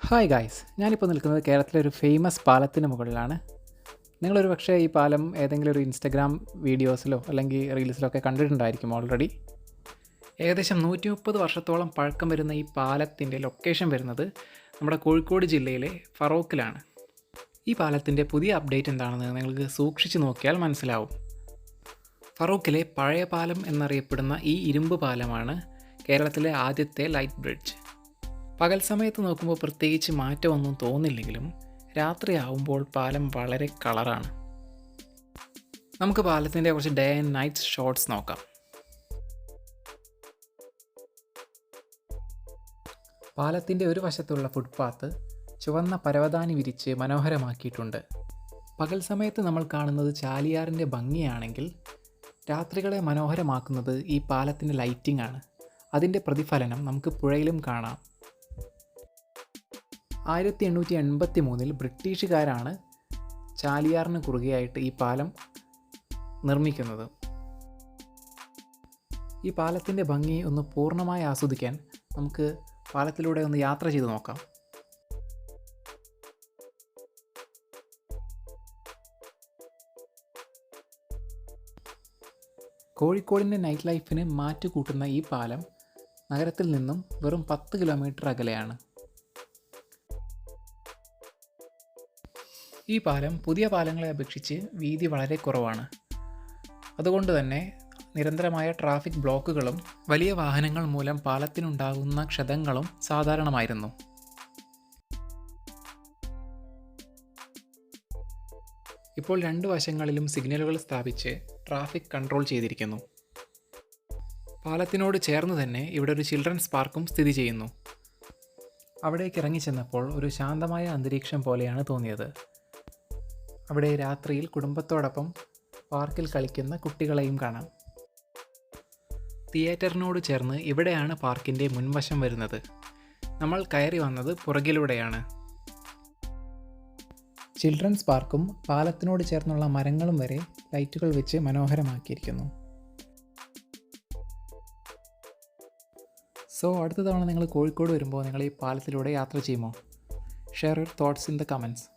Hi guys, ഞാനിപ്പോൾ നിൽക്കുന്നത് കേരളത്തിലെ ഒരു ഫേമസ് പാലത്തിന് മുകളിലാണ്. നിങ്ങളൊരു പക്ഷേ ഈ പാലം ഏതെങ്കിലും ഒരു ഇൻസ്റ്റഗ്രാം വീഡിയോസിലോ അല്ലെങ്കിൽ റീൽസിലോ ഒക്കെ കണ്ടിട്ടുണ്ടായിരിക്കും ഓൾറെഡി. ഏകദേശം 130 വർഷത്തോളം പഴക്കം വരുന്ന ഈ പാലത്തിൻ്റെ ലൊക്കേഷൻ വരുന്നത് നമ്മുടെ കോഴിക്കോട് ജില്ലയിലെ ഫറോക്കിലാണ്. ഈ പാലത്തിൻ്റെ പുതിയ അപ്ഡേറ്റ് എന്താണെന്ന് നിങ്ങൾക്ക് സൂക്ഷിച്ച് നോക്കിയാൽ മനസ്സിലാവും. ഫറോക്കിലെ പഴയ പാലം എന്നറിയപ്പെടുന്ന ഈ ഇരുമ്പ് പാലമാണ് കേരളത്തിലെ ആദ്യത്തെ ലൈറ്റ് ബ്രിഡ്ജ്. പകൽ സമയത്ത് നോക്കുമ്പോൾ പ്രത്യേകിച്ച് മാറ്റമൊന്നും തോന്നില്ലെങ്കിലും രാത്രിയാവുമ്പോൾ പാലം വളരെ കളറാണ്. നമുക്ക് പാലത്തിൻ്റെ കുറച്ച് ഡേ ആൻഡ് നൈറ്റ് ഷോട്ട്സ് നോക്കാം. പാലത്തിൻ്റെ ഒരു വശത്തുള്ള ഫുട്പാത്ത് ചുവന്ന പരവതാനി വിരിച്ച് മനോഹരമാക്കിയിട്ടുണ്ട്. പകൽ സമയത്ത് നമ്മൾ കാണുന്നത് ചാലിയാറിൻ്റെ ഭംഗിയാണെങ്കിൽ രാത്രികളെ മനോഹരമാക്കുന്നത് ഈ പാലത്തിൻ്റെ ലൈറ്റിംഗ് ആണ്. അതിൻ്റെ പ്രതിഫലനം നമുക്ക് പുഴയിലും കാണാം. 1883 ബ്രിട്ടീഷുകാരാണ് ചാലിയാറിന് കുറുകെയായിട്ട് ഈ പാലം നിർമ്മിക്കുന്നത്. ഈ പാലത്തിൻ്റെ ഭംഗി ഒന്ന് പൂർണ്ണമായി ആസ്വദിക്കാൻ നമുക്ക് പാലത്തിലൂടെ ഒന്ന് യാത്ര ചെയ്ത് നോക്കാം. കോഴിക്കോടിൻ്റെ നൈറ്റ് ലൈഫിന് മാറ്റുകൂട്ടുന്ന ഈ പാലം നഗരത്തിൽ നിന്നും വെറും 10 കിലോമീറ്റർ അകലെയാണ്. ഈ പാലം പുതിയ പാലങ്ങളെ അപേക്ഷിച്ച് വീതി വളരെ കുറവാണ്. അതുകൊണ്ട് തന്നെ നിരന്തരമായ ട്രാഫിക് ബ്ലോക്കുകളും വലിയ വാഹനങ്ങൾ മൂലം പാലത്തിനുണ്ടാകുന്ന ക്ഷതങ്ങളും സാധാരണമായിരുന്നു. ഇപ്പോൾ 2 വശങ്ങളിലും സിഗ്നലുകൾ സ്ഥാപിച്ച് ട്രാഫിക് കൺട്രോൾ ചെയ്തിരിക്കുന്നു. പാലത്തിനോട് ചേർന്ന് തന്നെ ഇവിടെ ഒരു ചിൽഡ്രൻസ് പാർക്കും സ്ഥിതി ചെയ്യുന്നു. അവിടേക്ക് ഇറങ്ങിച്ചെന്നപ്പോൾ ഒരു ശാന്തമായ അന്തരീക്ഷം പോലെയാണ് തോന്നിയത്. അവിടെ രാത്രിയിൽ കുടുംബത്തോടൊപ്പം പാർക്കിൽ കളിക്കുന്ന കുട്ടികളെയും കാണാം. തിയേറ്ററിനോട് ചേർന്ന് ഇവിടെയാണ് പാർക്കിൻ്റെ മുൻവശം വരുന്നത്. നമ്മൾ കയറി വന്നത് പുറകിലൂടെയാണ്. ചിൽഡ്രൻസ് പാർക്കും പാലത്തിനോട് ചേർന്നുള്ള മരങ്ങളും വരെ ലൈറ്റുകൾ വെച്ച് മനോഹരമാക്കിയിരിക്കുന്നു. സോ അടുത്ത തവണ നിങ്ങൾ കോഴിക്കോട് വരുമ്പോൾ നിങ്ങൾ ഈ പാലത്തിലൂടെ യാത്ര ചെയ്യുമോ? Share your thoughts in the comments.